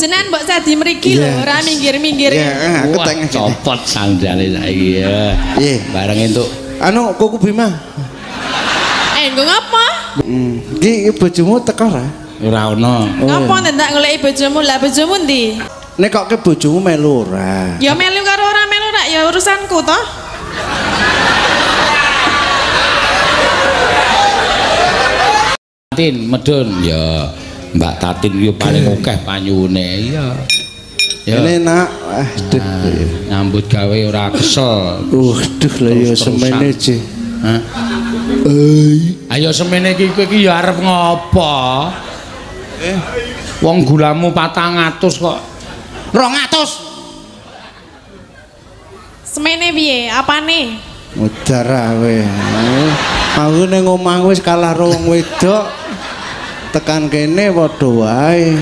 Jenengan mbok sadi mriki lho, ora minggir-minggir. Ya, aku tak copot sandale saiki ya. Nggih. Bareng entuk. Anu Kuku Bima. Nggo ngapa? Iki bojomu teko ora? Ora ono. Ngapa ndak goleki bojomu? Lah bojomu ndi? Nek kok ke bojomu melu ora? Ya melu karo ora melu rak ya urusanku toh. Tatin medun ya Mbak Tatin yo paling akeh panyune iya. Ya. Ini nak, aduh. Nyambut gawe ora kesel. Duh lah ya semene je. Hah? Ayo semene iki kowe iki ya arep ngopo? Wong gulamu 400 kok. 200. Semene piye? Apane? Mudar awe. Aku ning omah wis kalah wong wedok. Tekan kene padha wae.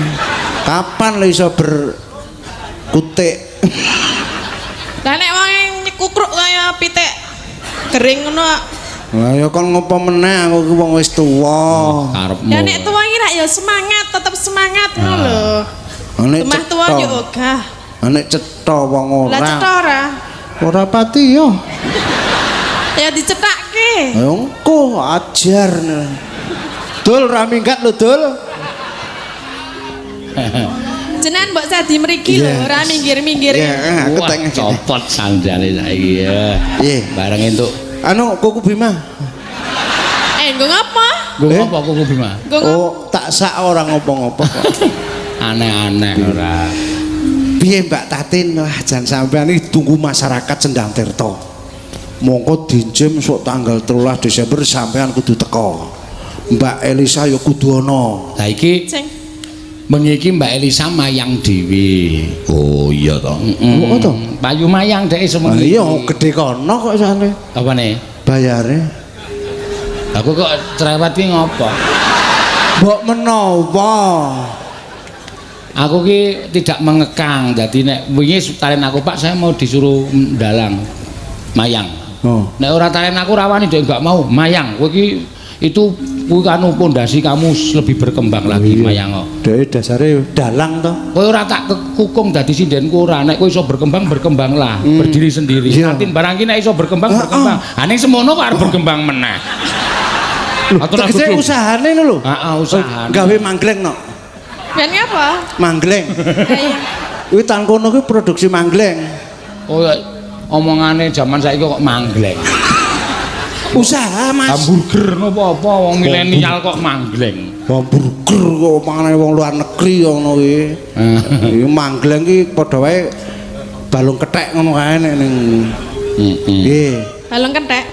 Kapan lho iso berkutik? Lah nek wong nyekukruk kaya pitik kering ngono. Lah ya kon ngopo meneh aku ki wong wis tuwa. Karepmu. Ya nek tuwa iki rak ya semangat, tetep semangat ngono lho. Lemah tuwa yo ogah. Nek cetha wong ora. Lah cetha ora? Ora pati yo. Ya dicethake. Ayo engko ajar. Dul ra minggat lho, Dul. Jenengan mbok sadi mriki lho, ora minggir-minggir. Ya, aku tak copot sandale saiki ya. Nggih. Bareng entuk. Anu Kuku Bima. Nggo ngapa? Nggo apa Kuku Bima? Oh, tak sak ora ngopo-ngopo kok. Aneh-aneh ora. Piye Mbak Tatin? Wah, jan sampean iki tunggu masyarakat Sendang Tirta. Mongko dinjem sok tanggal 13 Desember sampean kudu teko. Mbak Elisa ya kudu ana. Lah iki bengi iki Mbak Elisa mayang dhewe. Oh iya to. Oh to. Payu mayang dhek semengi. Iya, gedhe kono kok sane. Apane? Bayare. Aku kok cerewet ki ngopo? Mbok menawa. Aku ki tidak mengekang. Jadi nek wingi talen aku Pak saya mau disuruh dalang mayang. Oh. Nek ora talen aku rawani dhek enggak mau mayang. Kowe ki itu anu pondasi kamu lebih berkembang lagi mayang kok. Dhek dasare dalang to. Kowe ora tak kekukung dadi sindenku ora. Nek kowe iso berkembanglah, berdiri sendiri. Tatin barang ki nek iso berkembang. Ha ning semono kok arep berkembang meneh. Tegese usahane lho. Heeh, usaha. Gawe manggleng no. Ben apa? Manggleng. Kuwi tan kono kuwi produksi manggleng. Oh, omongane zaman saiki kok manggleng. Usaha Mas. Hamburger napa apa wong milenial kok manggleng. Hamburger kok mangane wong luar negeri ngono kuwi. Iki manggleng ki padha wae balung kethek ngono kae nek ning. Nggih. Balung kethek.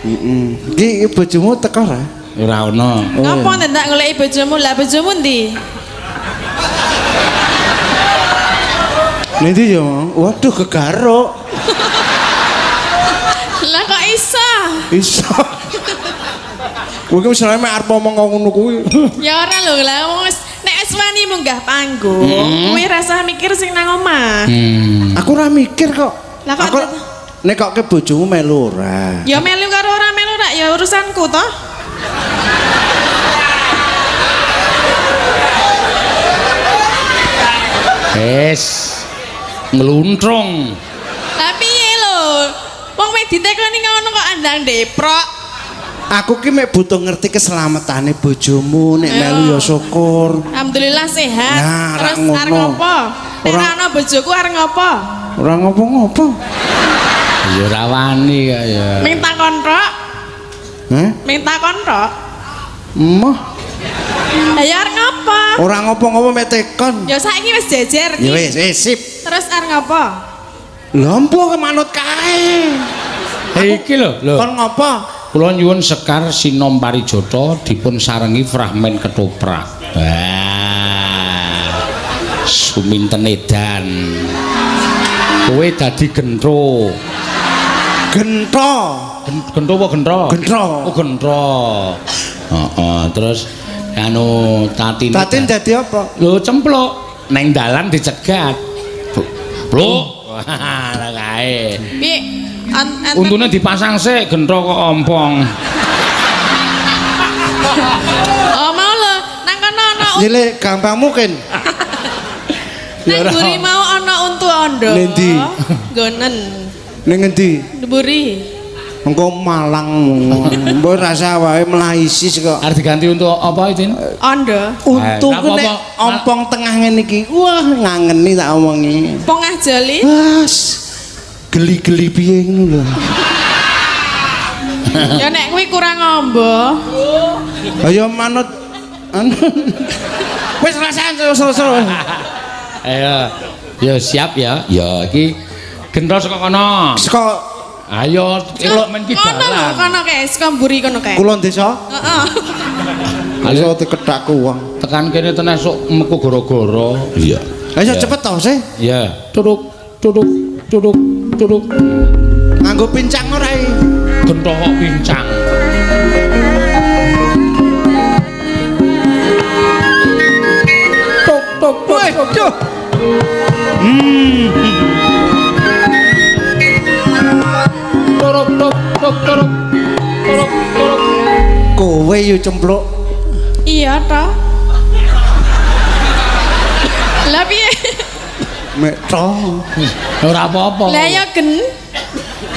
Iki bojomu teko ora? Ora ono. Ngapa ndak goleki bojomu? Lah bojomu ndi? Nanti ya, waduh kegaruk. Lah kok iso? Iso. Kowe ki misalnya mek arep ngomong ngono kuwi. Ya ora lho, lah nek wis wani munggah panggung, kuwi rasa mikir sing nang omah. Aku ora mikir kok. Lah kok aku nek kok ke bojomu melu ora? Ya melu karo ora melu rak ya urusanku toh. Ngeluntrung. Lah piye lho? Wong wis ditekoni ngono kok andang deprok. Aku ki mek butuh ngerti keselamatane bojomu nek melu ya syukur. Alhamdulillah sehat. Nah, terus arep ngopo? Nek ora ana bojoku arep ngopo? Ora ngopo-ngopo. Ya ora wani kok ya. Minta kontrak. Minta kontrak. Emoh. Ya arep ngopo? Ora ngopo-ngopo mek tekon. Ya saiki wis jejer iki. Ya wis, sip. Terus arep ngopo? Lompo ke manut kae. Iki lho. Kon ngopo? Kula nyuwun Sekar Sinom Parijoto dipun sarengi fragmen ketoprak. Suminten edan. Kowe dadi gentro. Gentro. Gentro apa gentro? Gentro. Oh gentro. Heeh, terus anu Tatin. Tatin dadi apa? Lho cempluk neng dalan dicegat. Bluk. Wah, kae. Piye? Untune dipasang sik gentro kok ompong. Oh mau lho, nang kono ana. Nyilih gampang mungkin. Nang mburi mau ana untu ondo. Ning ndi? Nggonen. Ning endi? Mburi. Engko Malang. Mbok rasa wae melaisi kok. Arep diganti untuk apa itu? Ondo. Untu ku nek ompong tengah ngene iki. Wah, ngangeni tak omongi. Pongah jali. Mas. Geli-geli piye ngono lho. Ya nek kuwi kurang ombo. Ayo manut wis rasakan seru-seru. Ayo. Ya siap ya. Ya iki gendol saka kono. Saka Ayo elok men ki dalan. Kono kae, saka mburi kono kae. kulon desa. Heeh. Ayo dikethakku wong. Tekan kene tenan sok meku goro-goro. Iya. Ayo cepet to sih. Iya. Tuduk tuduk tuduk tuduk. Nganggo pincang ora iki? Gendho kok pincang. Tok tok tok tok. Torok tok tok torok. Torok torok. Kowe yo cempluk. Iya ta. Lah piye? Mek to. Ora apa-apa. Lah ya gen.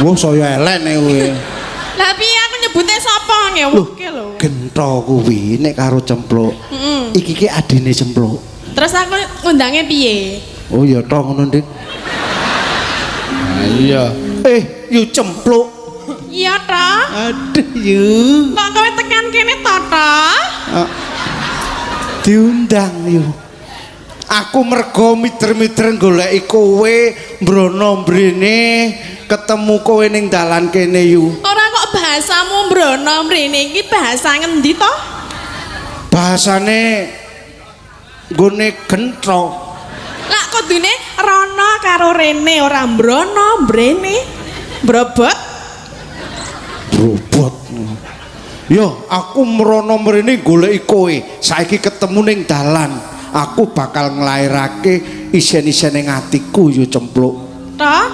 Wong saya elek nek kowe. Lah piye aku nyebute sapa ngewuke lho. Gentho kuwi nek karo cempluk. Iki ki adine cempluk. Terus aku ngundange piye? Oh ya to ngono Dik. Iya. Yo cempluk. Iya ta. Aduh yo. Kok kowe tekan kene to ta? Diundang yo. Aku mergo mider-mider goleki kowe mbrono mrene ketemu kowe ning dalan kene yu. Ora kok bahasamu mbrono mrene iki bahasa ngendi to? Bahasane nggone gentho. Lah kudune rono karo rene ora mbrono mrene. Brobot. Robot. Yo, aku merono mrene goleki kowe. Saiki ketemu ning dalan. Aku bakal nglairake isen-isen ning atiku yo cempluk. Toh?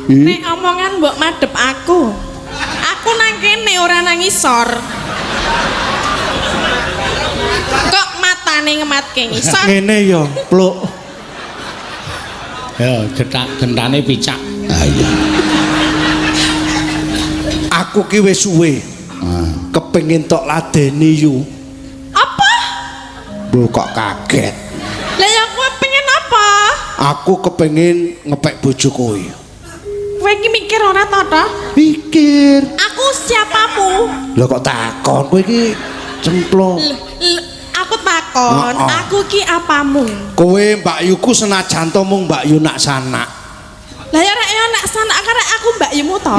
Nek omongan mbok madhep aku. Aku nang kene ora nang isor. Kok matane ngematke ngisor? Ngene yo, pluk. Ya, gentane picak. Ah iya. Aku ki wis suwe. Kepengin tok ladeni yu. Apa? Lho kok kaget. Lah ya kowe pengen apa? Aku kepengin ngepek bojo kowe. Kowe iki mikir ora to to? Pikir. Aku siapamu? Lho kok takon kowe iki cempluk. Aku takon, aku ki apamu? Kowe Mbak Yuku senajan to mung Mbak Yu nak sanak. Lah ya rek nak sanak karek aku Mbak Yumu to.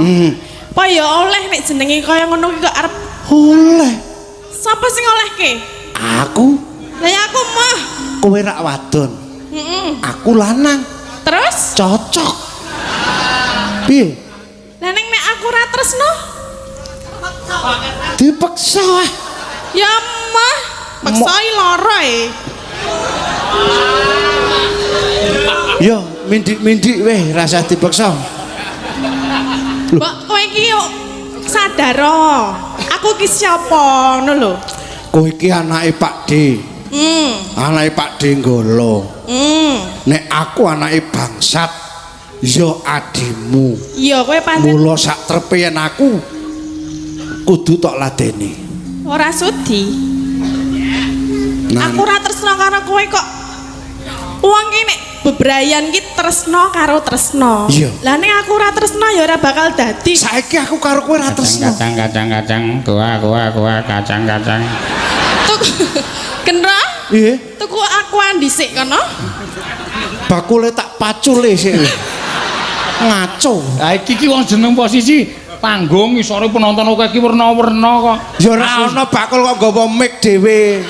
Apa ya oleh nek jenenge kaya ngono ki kok arep oleh. Sapa sing olehke? Aku. Lah ya aku mah. Kowe rak wadon. Aku lanang. Terus? Cocok. Piye? Lah nek aku ora tresno? Dipaksa. Ya mah, maksai lara e. Yo, mindik-mindik weh rasa dipaksa. Mbok kowe iki yo sadar. Aku ki sapa ngono lho. Kowe iki anake Pak D. Anake Pak D Nggolo. Nek aku anake bangsat, yo adimu. Iya, kowe pancen Mula sak trepen aku kudu tok ladeni. ora sudi. Nah, Aku ora tresno karo kowe kok. Wong ki nek bebrayan ki tresno karo tresno. Iya. Lah nek aku ora tresno ya ora bakal dadi. saiki aku karo kowe ra tresno. Kacang, kuah, kacang. Kendra? Iya. Tuku akuan dhisik kono. Bakule tak pacule sik. Ngaco. Lah iki ki wong jeneng posisi panggung isore penonton akeh iki werna-werna kok. Ya ora ana bakul kok nggawa mic dhewe.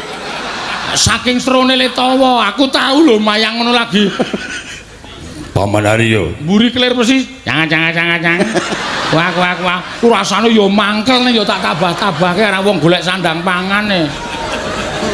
Saking serone letawa, aku tahu lho mayang ngono lagi. Paman Aryo. Mburi klir persis. Cang. Kuah. Ku rasane ya mangkel nek ya tak tabah-tabahke ora wong golek sandang pangan e.